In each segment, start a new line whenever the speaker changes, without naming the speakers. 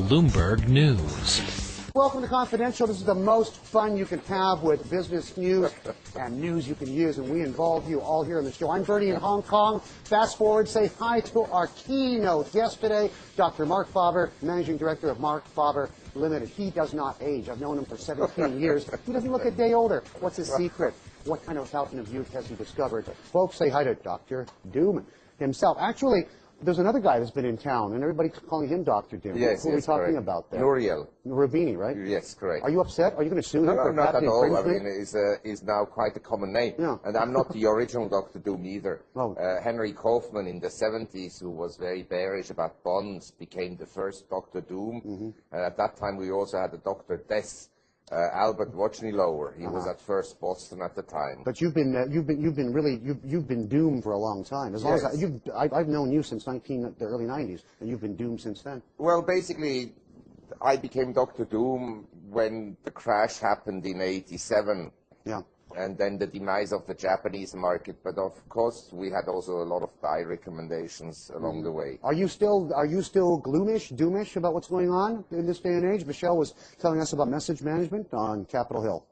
Bloomberg News.
Welcome to Confidential. This is the most fun you can have with business news and news you can use, and we involve you all here on the show. I'm Bernie in Hong Kong. Fast forward, say hi to our keynote guest today, Dr. Marc Faber, Managing Director of Marc Faber Limited. He does not age. I've known him for 17 years. He doesn't look a day older. What's his secret? What kind of fountain of youth has he discovered? Folks, say hi to Dr. Doom himself. Actually, there's another guy that's been in town, and everybody's calling him Dr. Doom.
Yes,
Who are we talking about there?
Nuriel.
Rubini, right?
Yes, correct.
Are you upset? Are you going to sue him for
not at
patent
all. I
infringement?
mean, it's now quite a common name.
Yeah.
And I'm not the original Dr. Doom either.
Oh.
Henry Kaufman in the 70s, who was very bearish about bonds, became the first Dr. Doom. And at that time, we also had a Dr. Death. Albert Wojnilower. He was at First Boston at the time.
But you've been doomed for a long time. As long as I've known you since the early 90s, and you've been doomed since then.
Well, basically, I became Dr. Doom when the crash happened in '87.
Yeah.
And then the demise of the Japanese market. But of course, we had also a lot of buy recommendations along the way.
Are you still gloomish, doomish about what's going on in this day and age? Michelle was telling us about message management on Capitol Hill.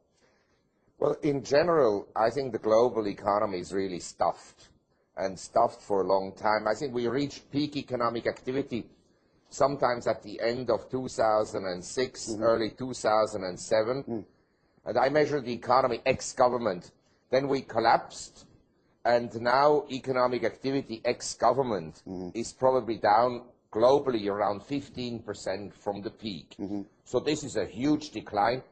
Well, in general, I think the global economy is really stuffed, and stuffed for a long time. I think we reached peak economic activity sometimes at the end of 2006, early 2007. And I measured the economy ex-government. Then we collapsed, and now economic activity ex-government is probably down globally around 15% from the peak. So this is a huge decline,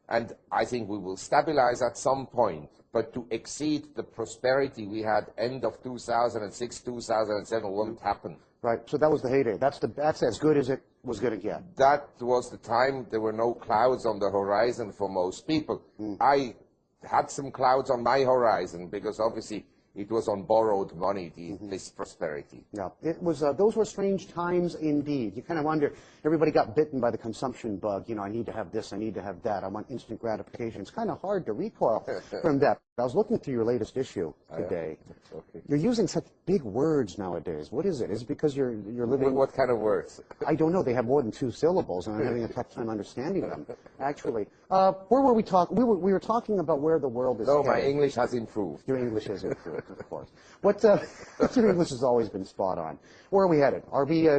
and I think we will stabilize at some point. But to exceed the prosperity we had end of 2006, 2007 won't happen.
Right. So that was the heyday. That's as good as it was going to get.
That was the time there were no clouds on the horizon for most people. I had some clouds on my horizon because obviously it was on borrowed money, this prosperity.
Yeah, it was. Those were strange times indeed. You kind of wonder. Everybody got bitten by the consumption bug. You know, I need to have this, I need to have that. I want instant gratification. It's kind of hard to recoil from that. I was looking through your latest issue today.
Okay.
You're using such big words nowadays. What is it? Is it because you're living?
What kind of words?
I don't know. They have more than 2 syllables, and I'm having a tough time understanding them. Actually, where were we talking? We were talking about where the world is.
No, my
headed.
English has improved.
Your English has improved, of course. What your English has always been spot on. Where are we headed? Are we?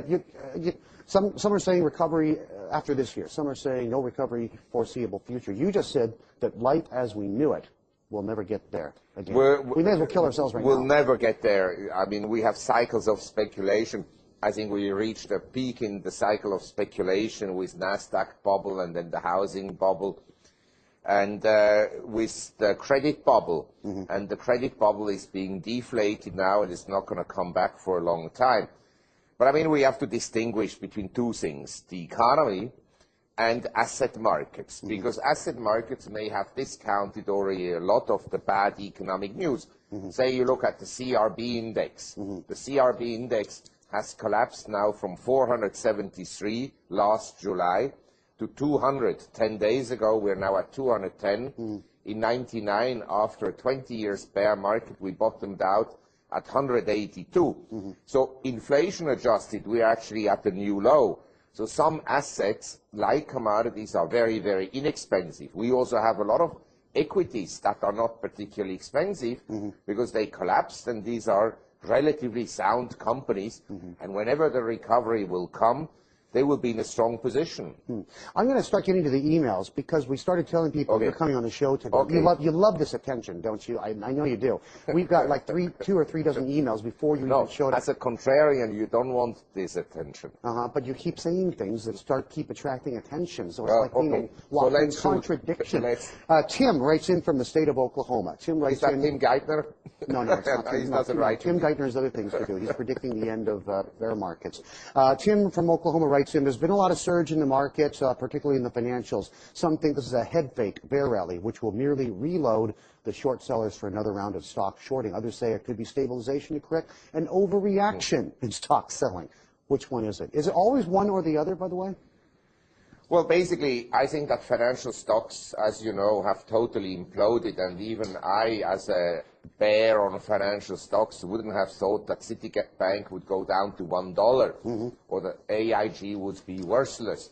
Some are saying recovery after this year. Some are saying no recovery foreseeable future. You just said that life as we knew it will never get there again. We may as well kill ourselves right now.
We'll never get there. I mean, we have cycles of speculation. I think we reached a peak in the cycle of speculation with NASDAQ bubble and then the housing bubble and with the credit bubble. And the credit bubble is being deflated now and it's not going to come back for a long time. But I mean, we have to distinguish between 2 things, the economy and asset markets, because asset markets may have discounted already a lot of the bad economic news. Say you look at the CRB index. The CRB index has collapsed now from 473 last July to 200. 10 days ago, we're now at 210. In 99, after a 20 years bear market, we bottomed out at 182. So inflation adjusted, we're actually at a new low. So some assets, like commodities, are very, very inexpensive. We also have a lot of equities that are not particularly expensive because they collapsed, and these are relatively sound companies. And whenever the recovery will come, they will be in a strong position.
I'm going to start getting to the emails because we started telling people you're coming on the show today. You love this attention, don't you? I know you do. We've got like 2 or 3 dozen emails before you even showed up.
As a contrarian, you don't want this attention.
But you keep saying things that keep attracting attention. So it's like being locked in contradiction. Tim writes in from the state of Oklahoma. Tim writes
Is that Tim Geithner?
No, it's not.
He's not the right.
Tim Geithner has other things to do. He's predicting the end of bear markets. Tim from Oklahoma writes in, there's been a lot of surge in the markets, particularly in the financials. Some think this is a head fake bear rally, which will merely reload the short sellers for another round of stock shorting. Others say it could be stabilization to correct an overreaction in stock selling. Which one is it? Is it always one or the other, by the way?
Well, basically, I think that financial stocks, as you know, have totally imploded, and even I, as a bear on financial stocks, wouldn't have thought that Citibank would go down to $1, or that AIG would be worthless.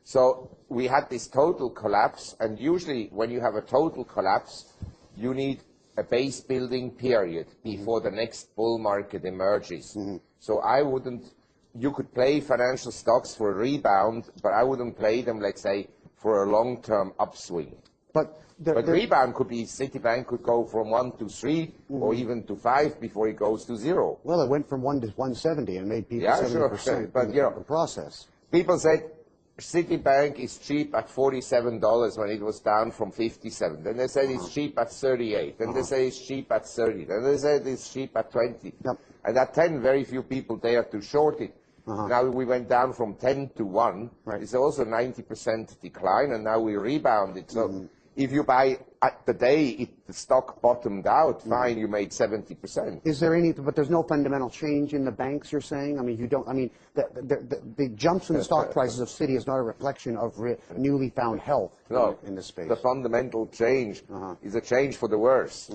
So we had this total collapse, and usually when you have a total collapse, you need a base building period before the next bull market emerges. So I wouldn't, you could play financial stocks for a rebound, but I wouldn't play them, let's say, for a long-term upswing. But rebound could be, Citibank could go from 1 to 3 or even to 5 before it goes to 0.
Well, it went from 1 to 170 and made people 70%
sure. But, you know,
the process.
People said Citibank is cheap at $47 when it was down from 57. Then they said it's cheap at 38. Then they say it's cheap at 30. Then they said it's cheap at 20.
Yep.
And at 10, very few people dare to short it. Now we went down from 10 to 1.
Right.
It's also 90% decline, and now we rebounded. So if you buy at the day the stock bottomed out, fine, you made 70%.
Is there any, but there's no fundamental change in the banks, you're saying? I mean, you don't, I mean, the jumps in the stock prices of Citi is not a reflection of newly found health in this space.
The fundamental change is a change for the worse,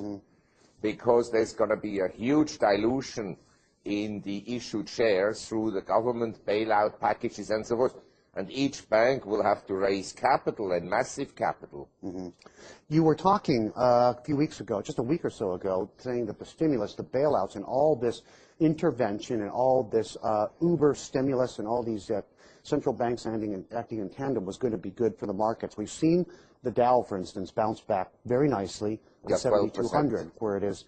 because there's going to be a huge dilution in the issued shares through the government bailout packages and so forth. And each bank will have to raise capital, and massive capital.
You were talking a few weeks ago, just a week or so ago, saying that the stimulus, the bailouts, and all this intervention and all this uber stimulus and all these central banks acting in tandem was going to be good for the markets. We've seen the Dow, for instance, bounce back very nicely to 7,200, where it is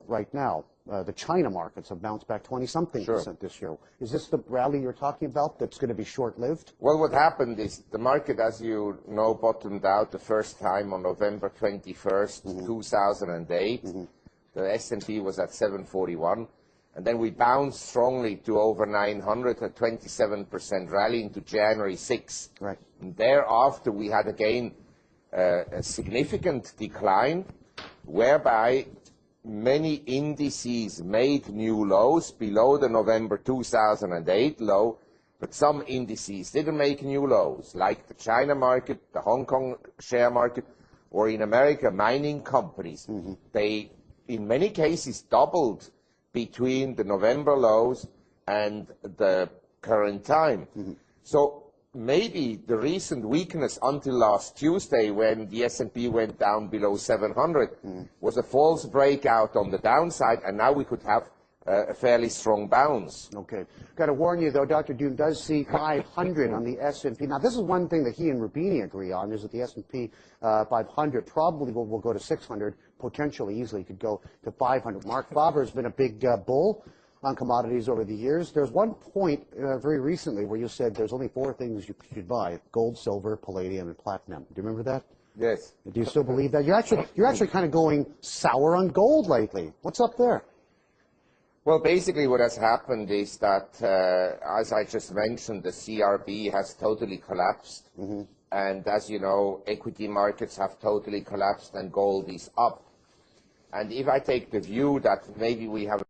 right now. The China markets have bounced back 20-something% this year. Is this the rally you're talking about that's going to be short-lived?
Well, what happened is the market, as you know, bottomed out the first time on November 21st, 2008. The S&P was at 741. And then we bounced strongly to over 900, a 27% rally into January 6.
Right.
And thereafter, we had again a significant decline, whereby many indices made new lows below the November 2008 low, but some indices didn't make new lows, like the China market, the Hong Kong share market, or in America, mining companies. They, in many cases, doubled between the November lows and the current time. So maybe the recent weakness until last Tuesday, when the S&P went down below 700, was a false breakout on the downside, and now we could have a fairly strong bounce.
Okay. Got to warn you, though, Dr. Doom does see 500 on the S&P. Now, this is one thing that he and Rubini agree on, is that the S&P 500 probably will go to 600, potentially easily could go to 500. Marc Faber has been a big bull on commodities over the years. There's one point very recently where you said there's only 4 things you should buy: gold, silver, palladium, and platinum. Do you remember that?
Yes.
Do you still believe that? You're actually kind of going sour on gold lately. What's up there?
Well, basically what has happened is that, as I just mentioned, the CRB has totally collapsed. And as you know, equity markets have totally collapsed and gold is up. And if I take the view that maybe we have